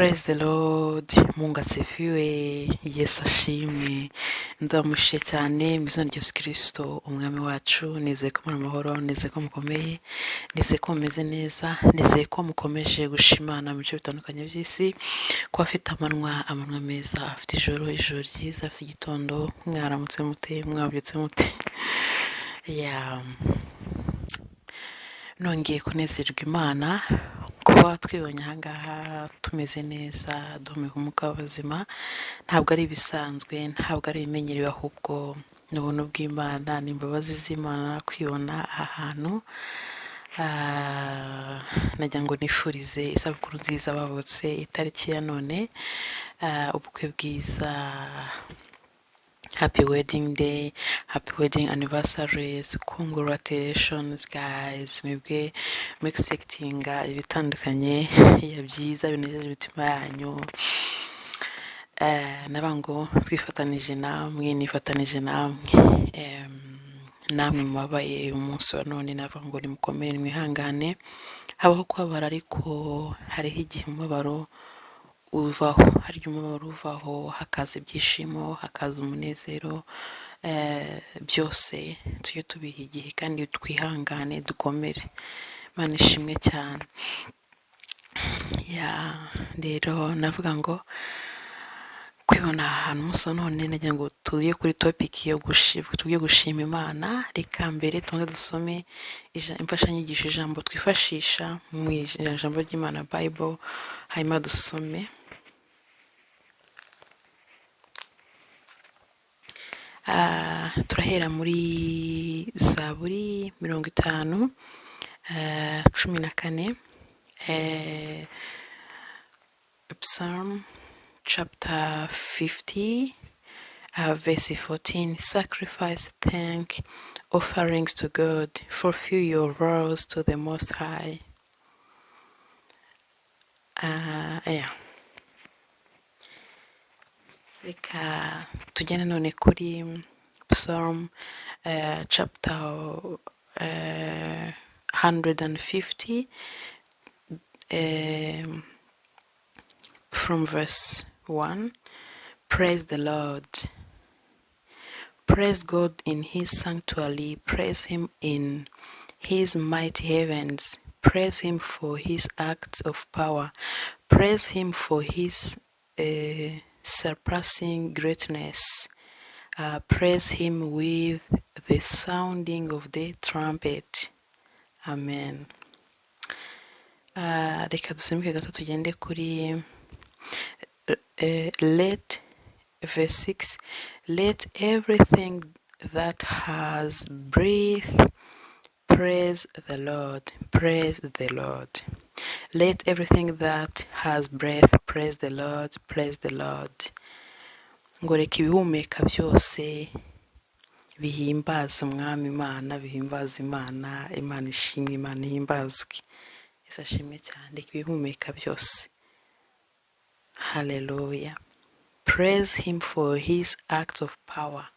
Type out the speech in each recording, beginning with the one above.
Praise the Lord, Mungu asifiwe, Yesu ashimwe, ndamushye cyane mu izina rya Yesu Kristo umwami wacu. Nizeye ko muri amahoro, nizeye ko mukomeye, nizeye ko mumeze neza, nizeye ko mukomeje gushimana mu bice bitandukanye by'isi, ko afite amanwa meza, afite ijoro ryiza, afite igitondo, mwaramutse mute, mwabyutse mute. Nongeye kunezerwa Imana kuba twibonye ahangaha tumeze neza, duhumeka umwuka w'ubuzima. Ntabwo ari ibisanzwe, ntabwo ari ibimenyerewe, ahubwo ni ubuntu bw'Imana, ni imbabazi z'Imana kwibona aha hantu. Nagira ngo nifurize isabukuru nziza bavutse itariki ya none, ubukwe bwiza. Happy wedding day, happy wedding anniversaries, congratulations guys. Mwebwe expecting ibitandukanye ya byiza binejeje imitima yanyu. Nabango twifatanije namwe, nifatanije namwe, namwe mubabaye umunsi wa none. Navuga ngo nimukomere, mwihangane. Habaho kubabara, ariko hariho igihe umubabaro uvaho, hari umubabaro uvaho hakaza ibyishimo, hakaza umunezero. Byose tujye tubiha igihe kandi twihangane, dukomere. Imana ishimwe cyane. Rero navuga ngo kwibona ahantu musa none, nagira ngo tuye kuri topic yo tugiye gushima Imana. Reka mbere tubanze dusome imfashanyigisho, ijambo twifashisha mu ijambo ry'Imana Bible, hanyuma dusome. Turahera muri Zaburi 50, 14, Psalm chapter 50, verse 14. Sacrifice thank offerings to God, fulfill your vows to the Most High. Reka tugende none kuri Psalm chapter 150, from verse 1. Praise the Lord. Praise God in his sanctuary. Praise him in his mighty heavens. Praise him for his acts of power. Praise him for his surpassing greatness. Praise him with the sounding of the trumpet. Amen. Reka dusimbuke gato tugende kuri let verse 6. Let everything that has breath praise the Lord. Praise the Lord. Let everything that has breath praise the Lord. Praise the Lord. Ngo reka ibihumeka byose bihimbaza umwami Imana, bihimbaza Imana. Imana ishimwe, Imana ihimbazwe. Yesu ashimwe cyane. Reka ibihumeka byose. Hallelujah. Praise him for his acts of power.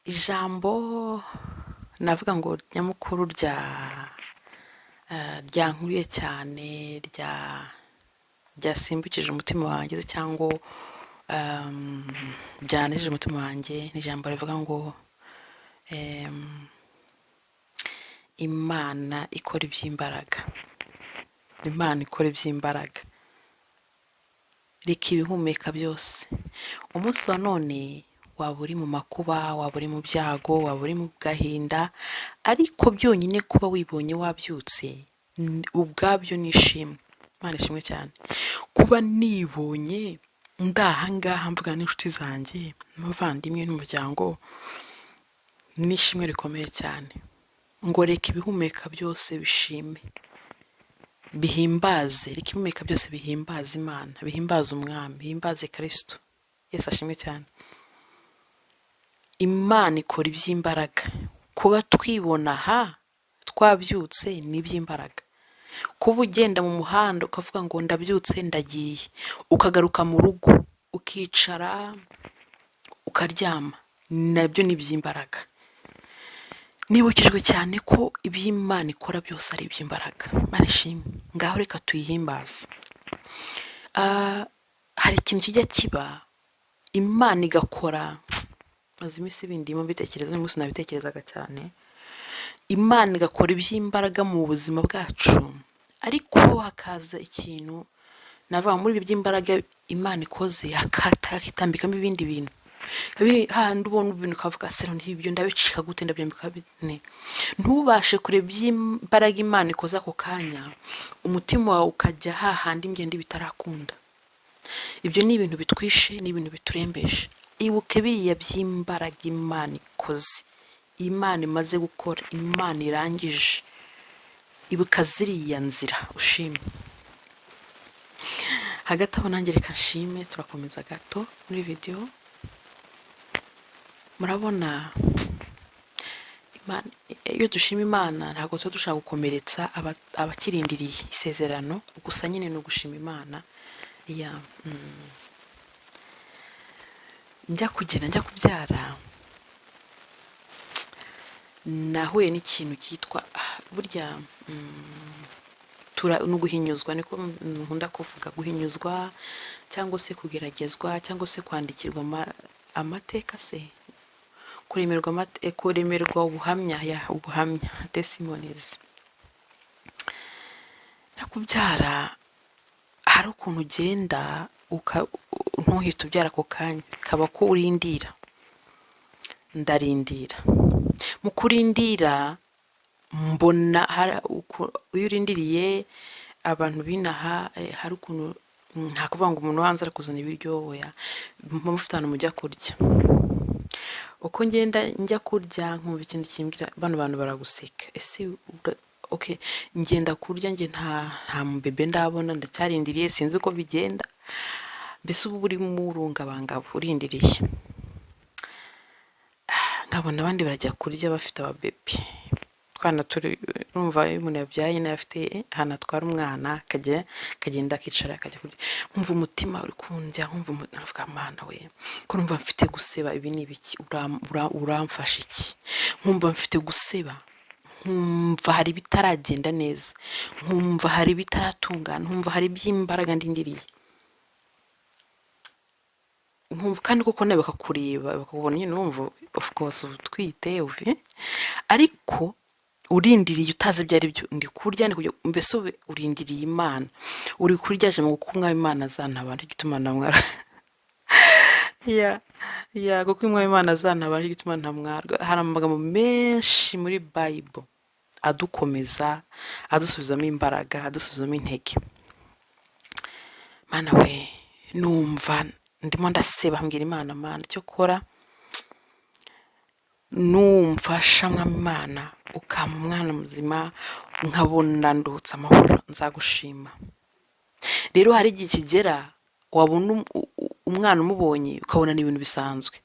Ijambo navuga ngo nyamukuru ryankuriye cyane, ryasimbukije umutima wanjye, cyangwa byanejeje umutima wanjye, ni ijambo rivuga ngo Imana ikora iby'imbaraga. Imana ikora iby'imbaraga. Reka ibihumeka byose. Umunsi wa none waba uri mu makuba, waba uri mu byago, waba uri mu gahinda, ariko byonyine kuba wibonye wabyutse ubwabyo nishimwe. Imana ishimwe cyane. Kuba nibonye ndahangaha mvuga n'inshuti zanjye, n'abavandimwe, n'umuryango, nishimwe rikomeye cyane. Ngo reka ibihumeka byose bishime, bihimbaze. Reka ibihumeka byose bihimbaze Imana, bihimbaze umwami, bihimbaze Kristo. Yesu ashimwe cyane. Imana ikora iby'imbaraga. Kuba twibona twabyutse ni iby'imbaraga. Kuba ugenda mu muhanda ukavuga ngo ndabyutse ndagiye, ukagaruka mu rugo ukicara ukaryama, nabyo ni iby'imbaraga. nibukijwe cyane ko iby'Imana ikora byose ari iby'imbaraga. Imana ishimwe. Ngaho reka tuyihimbaze. Hari ikintu kijya kiba Imana igakora, maze iminsi bindimo mbitekereza, n'umunsi nabitekerezaga cyane. Imana igakora iby'imbaraga mu buzima bwacu, ariko hakaza ikintu navuga muri ibi by'imbaraga Imana ikoze hakitambikamo ibindi bintu. Handi ubona ibintu ukavuga sero n'ibyo ndabicika gute, ndabyambika bine, ntubashe kureba iby'imbaraga Imana ikoze ako kanya, umutima wawe ukajya hahandi ngende bitarakunda. Ibyo ni ibintu bitwishe, ni ibintu biturembeje. Ibuke biriya by'imbaraga Imana ikoze, Imana imaze gukora, Imana irangije. Ibuka ziriya nzira ushime. Hagati aho nanjye reka nshime, turakomeza gato muri video. Murabona iyo dushima Imana ntabwo tuba dushaka gukomeretsa abakirindiriye isezerano, gusa nyine no gushima Imana. Njya kubyara nahuye n'ikintu cyitwa burya no guhinyuzwa, niko nkunda kuvuga, guhinyuzwa cyangwa se kugeragezwa cyangwa se kwandikirwa amateka se, kuremerwa ubuhamya testimonies. Kubyara hari ukuntu ugenda ntuhita ubyara ako kanya, kaba ko urindira. Ndarindira, mu kurindira mbona iyo urindiriye abantu binaha hari ukuntu nta kuvuga ngo umuntu wanze ari kuzana ibiryo, oya, mufite ahantu mujya kurya. Uko ngenda njya kurya nkumva ikintu kimbwira bano bantu baraguseka, ese okay, ngenda kurya nge nta mbebe ndabona, ndacyarindiriye, sinzi uko bigenda. Mbese ubu uri mu rungabangabo urindiriye, nkabona abandi barajya kurya bafite ababebe. Twana turi numva umuntu yabyaye n'afite ahantu atwara umwana akagenda akicara akajya kurya, nkumva umutima uri kundya, nkumva navuga Mana we, ko numva mfite guseba, ibi ni ibiki, uramfasha iki? Nkumva mfite guseba, nkumva hari bitaragenda neza, nkumva hari bitaratungana, nkumva hari by'imbaraga ndindiriye. Nkumva kandi koko nawe bakakureba bakubona nyine, wumva of course utwite ariko urindiriye utazi ibyo ari byo. Ndi kurya ni kujya, mbese urindiriye Imana, uri kuryaje mu kumwa Imana azantabara igituma ntamwara kuko umwami Imana azantabara igituma ntamwara. Hari amagambo menshi muri Bible adukomeza, adusubizamo imbaraga, adusubizamo intege. Mana we, numva ndimo ndaseba mbwira Imana, Mana cyo kora numfasha mwami Imana, ukama umwana muzima, nkabona ndutse amahoro, nzagushima. Rero hari igihe kigera wabona umwana umubonye ukabona ni ibintu bisanzwe.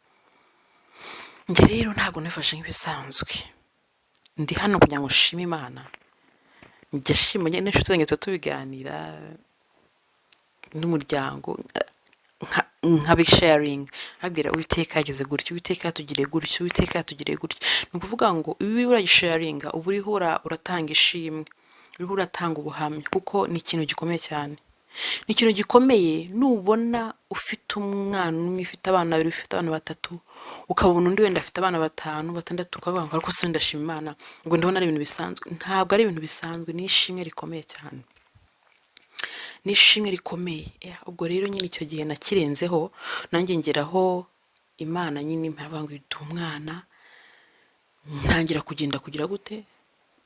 Nge rero ntago nafashe nk'ibisanzwe, ndi hano kugira ngo nshime Imana. Njye shima nyine n'inshuti zanjye tubiganira n'umuryango, nkabisharing, abwira Uwiteka yageze gutyo, Uwiteka yatugiriye gutyo, Uwiteka yatugiriye gutyo. Ni ukuvuga ngo ibi uragisharinga uba uriho uratanga ishimwe, uriho uratanga ubuhamya, kuko ni ikintu gikomeye cyane. Ni ikintu gikomeye nubona ufite umwana umwe, ufite abana babiri, ufite abana batatu, ukabona undi wenda afite abana batanu batandatu, ukavuga ngo ariko se ndashima Imana, ngo ndabona ari ibintu bisanzwe. Ntabwo ari ibintu bisanzwe, ni ishimwe rikomeye cyane, ni ishimwe rikomeye. Ubwo rero nyine icyo gihe nakirenzeho, nanjye ngeraho Imana nyine mpavuga ngo iduha umwana, ntangira kugenda kugira gute,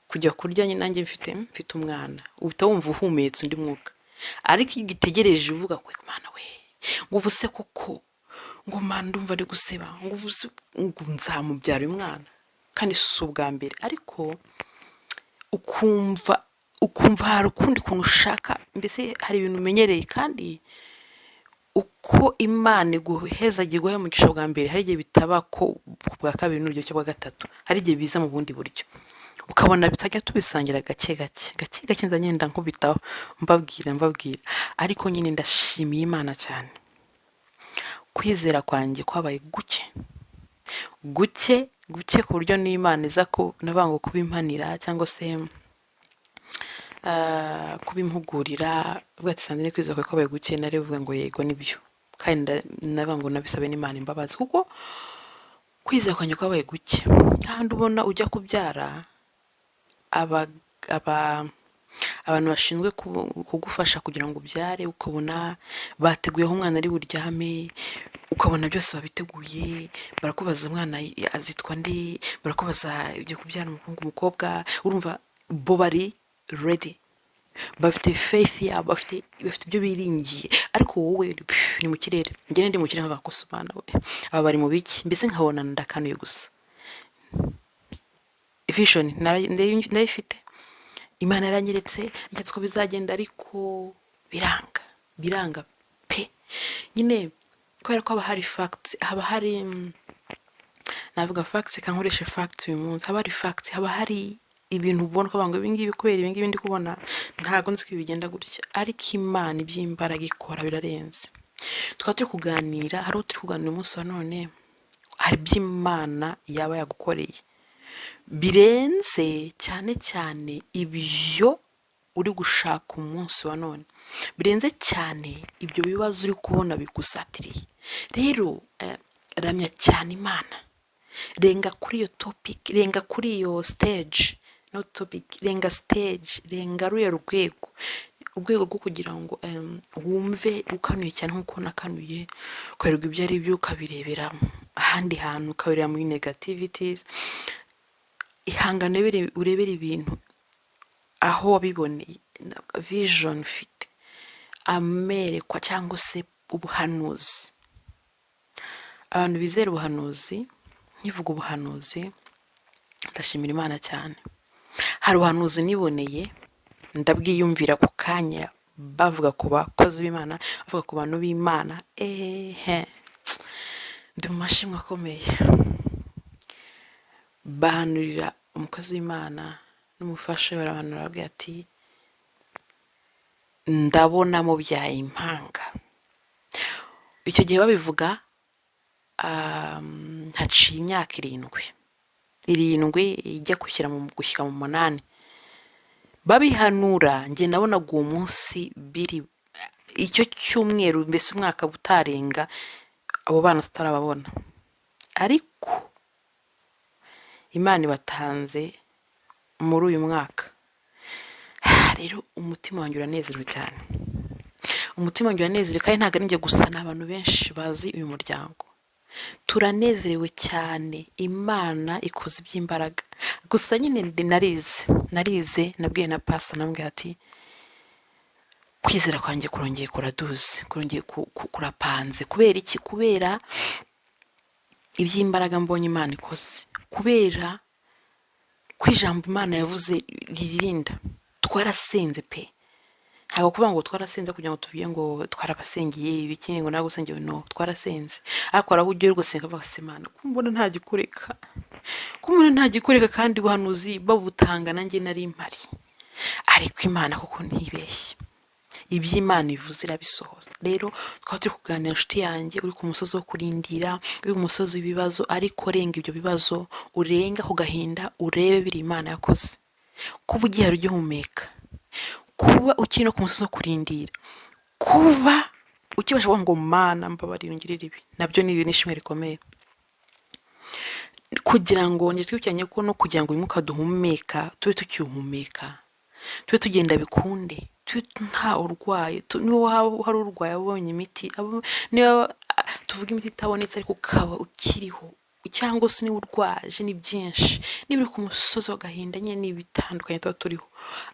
kujya kurya nyine nanjye mfite umwana. Uhita wumva uhumetse undi mwuka, ariko igitegereje uvuga ko Imana we, ngo ubuse koko, ngo Mana ndumva ari guseba, ngo ubuse ngo nzamubyara umwana kandi si ubwa mbere. Ariko ukumva hari ukundi kuntu ushaka, mbese hari ibintu umenyereye, kandi uko Imana iguheza giguhe umugisha bwa mbere, hari igihe bitaba ko bwa kabiri n'uryo cyo bwa gatatu, hari igihe biza mu bundi buryo, ukabona bitajya tubisangira gake gake ndagenda nkubitaho mbabwira. Ariko nyine ndashimiye Imana cyane, kwizera kwanjye kwabaye guke, guke ku buryo n'Imana iza navango kubimpanira cyangwa se kubimpugurira ubwo atisanze kwiza ko kwabaye guke narivuga ngo yego nibyo kandi navango nabisabe n'Imana imbabazi kuko kwiza kwanjye kwabaye guke kandi ubona ujya kubyara abantu bashinzwe kugufasha kugira ngo ubyare ukabona bateguyeho umwana ari buryame ukabona byose babiteguye barakubaza umwana azitwa nde barakubaza ibyo kubyara umuhungu umukobwa urumva bo bari ready bafite faith yabo bafite ibyo biringiye ariko wowe ni mu kirere njye ndi mu kirere nk'abakosubana we aba bari mu biki mbese nkabona ndakanuye gusa vision ndayifite Imana yaranyeretse ko bizagenda ariko biranga pe nyine kubera ko haba hari facts haba hari navuga facts kankoresha facts uyu munsi haba hari facts haba hari ibintu ubona ko bango ibingibi kubera ibingibi ndi kubona ntago nzi ko bigenda gutya ariko Imana iby'imbaraga ikora birarenze tukaba turi kuganira hari uturi kuganira umunsi wa none hari by'Imana yaba yagukoreye birenze cyane ibyo uri gushaka umunsi wa none birenze cyane ibyo bibazo uri kubona bigusatiriye rero ramya cyane Imana renga kuri iyo topic renga kuri iyo stage no topic renga stage renga ruye rwego rwo kugira ngo wumve ukanuye cyane nkuko nakanuye kwerwa ibyo ari byo ukabirebera ahandi hantu ukabireba muri negativities ihangane urebera ibintu aho wabiboneye vision ufite amerekwa cyangwa se ubuhanuzi abantu bizera ubuhanuzi nkivuga ubuhanuzi ndashimira Imana cyane hari ubuhanuzi niboneye ndabwiyumvira ku kanya bavuga ku bakozi b'Imana bavuga ku bantu b'Imana ndi mu mashimwe akomeye bahanurira umukozi w'Imana n'umufasha barahanura bavuga ati ndabona mu byaye impanga icyo gihe babivuga haciye imyaka 7 ijya gushyika mu 8 babihanura nge nabonaga uwo munsi biri icyo cyumweru mbese umwaka butarenga abo bana tutarababona ariko Imana ibatanze muri uyu mwaka rero umutima wanjye uranezerewe cyane umutima wanjye uranezerewe kandi ntago ari gusa n'abantu benshi bazi uyu muryango turanezerewe cyane Imana ikoze iby'imbaraga gusa nyine narize nabwiye na pastor nambwiye ati kwizera kwanjye kurongeye kuraduze kurongeye kurapanze kubera iki kubera iby'imbaraga mbonye Imana ikoze kubera kwijambo Imana yavuze ririnda twarasenze pe ntago kuvuga ngo twarasenze kugira ngo tuvuye ngo twarabasengeye ibikini ngo nagusengeye no twarasenze ariko arahujye gusenga basemana kumbona nta gikureka kandi buhanuzi babutanga nanjye nari impari ariko Imana koko ntibeshye iby'Imana ivuze irabisohoza rero twaba turi kuganira inshuti yanjye uri ku musozi wo kurindira uri ku musozi w'ibibazo ariko renga ibyo bibazo urenga ku gahinda urebe biri Imana yakoze kuba ugiye ugihumeka kuba ukiri no ku musozi wo kurindira kuba ukibasha kuvuga ngo Mana mbabarira ungirire ibi nabyo ni ibintu ishimwe rikomeye kugira ngo njye twibukiranye ko no kugira ngo umwuka duhumeka tube tucyuhumeka tube tugenda bikunde nta urwaye niba hari urwaye abonye imiti niba tuvuga imiti itabonetse ariko ukaba ukiriho cyangwa se niba urwaje ni byinshi niba uri ku musozi w'agahinda nyine n'ibitandukanye tuba turiho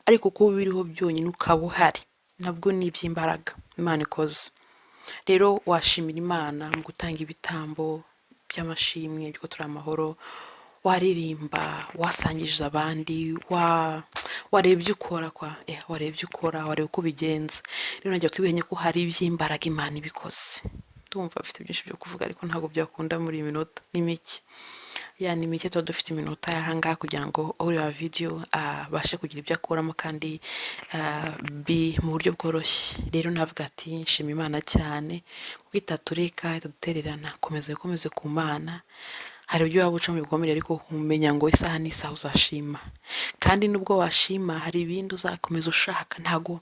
ariko kuba biriho byonyine ukaba uhari nabwo ni iby'imbaraga Imana ikoze rero washimira Imana mu gutanga ibitambo by'amashimwe byo turi amahoro waririmba wasangije abandi warebye ukora warebye ukora warebe uko bigenza rero najya tubihenye ko hari iby'imbaraga Imana ibikoze ndumva afite byinshi byo kuvuga ariko ntago byakunda muri minota n'imiki yani mike tuba dufite iminota yahanga kugira ngo uri wa video bashe kugira ibyo akuramo kandi mu buryo bworoshye rero navuga ati nshima Imana cyane kuko itatureka itadutererana komeze ku Mana hari ibyo waba ucamo bikomeye ariko umenya ngo isaha n'isaha uzashima, kandi nubwo washima hari ibindi uzakomeza ushaka. Ntago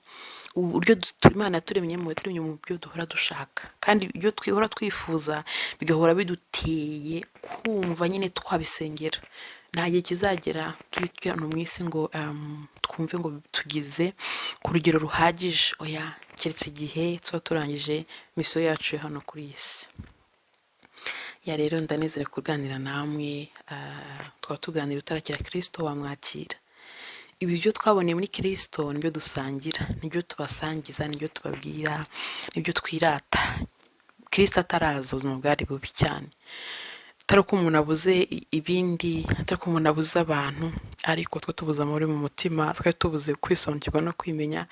uburyo Imana yaturemye mu byo duhora dushaka, kandi ibyo twihora twifuza bigahora biduteye kumva nyine twabisengera. Nta gihe kizagera turi hano mu isi ngo twumve ngo tugeze ku rugero ruhagije, oya, keretse igihe tuba turangije misiyo yacu hano kuri iyi si. Ya rero ndanezere kuganira namwe, twaba tuganira utarakira Kristo wamwakira. Ibi byo twaboneye muri Kristo nibyo dusangira, nibyo tubasangiza, nibyo tubabwira, nibyo twirata. Kristo ataraza ubuzima bwari bubi cyane, atari ko umuntu abuze ibindi, atari ko umuntu abuze abantu, ariko twe tubuze amahoro mu mutima, twari tubuze kwisobanukirwa no kwimenya,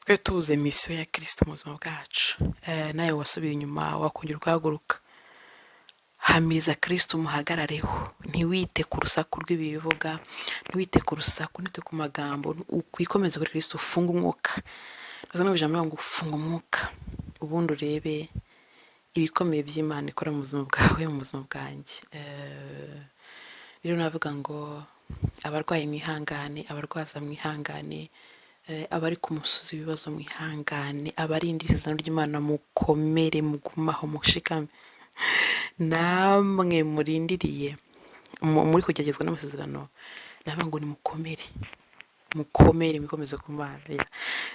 twari tubuze misiyo ya Kristo mu buzima bwacu. Nawe wasubiye inyuma wakongera ukahaguruka, hamiriza Kristo umuhagarareho, ntiwite ku rusaku rw'ibivuga, ntiwite ku rusaku, ntiwite ku magambo, ukwikomeze kuri Kristo, ufunga umwuka. Bazana ijambo ngo ufunga umwuka, ubundi urebe ibikomeye by'Imana ikora mu buzima bwawe, mu buzima bwanjye. Rero navuga ngo abarwayi mwihangane, abarwaza mwihangane, abari ku musozi w'ibibazo mwihangane, abarindi isezerano ry'Imana mukomere, mugumaho, mushikame. Namwe murindiriye muri kugeragezwa n'amasezerano, navuga ngo nimukomere, mukomere mukomeze ku Mana.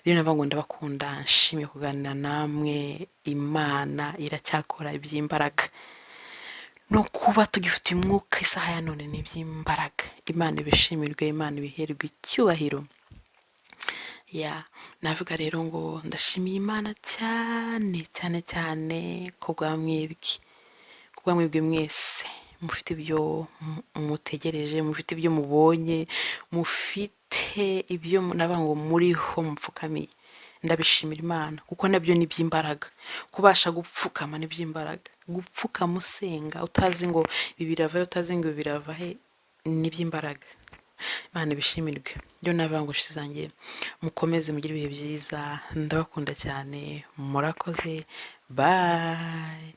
Rero navuga ngo ndabakunda, nshimiye kuganira namwe. Imana iracyakora iby'imbaraga, no kuba tugifite umwuka isaha ya none ni iby'imbaraga. Imana ibishimirwe, Imana ibiherwe icyubahiro. Navuga rero ngo ndashimiye Imana cyane cyane cyane ku bwa mwebwe mwese mufite ibyo mutegereje, mufite ibyo mubonye, mufite ibyo navuga ngo muriho mupfukamiye. Ndabishimira Imana kuko nabyo ni iby'imbaraga. Kubasha gupfukama ni iby'imbaraga, gupfukama usenga utazi ngo ibi biravahe, utazi ngo ibi biravahe, ni iby'imbaraga. Imana ibishimirwe. Byo navuga ngo nshuti zanjye mukomeze mugire ibihe byiza, ndabakunda cyane, murakoze, bye.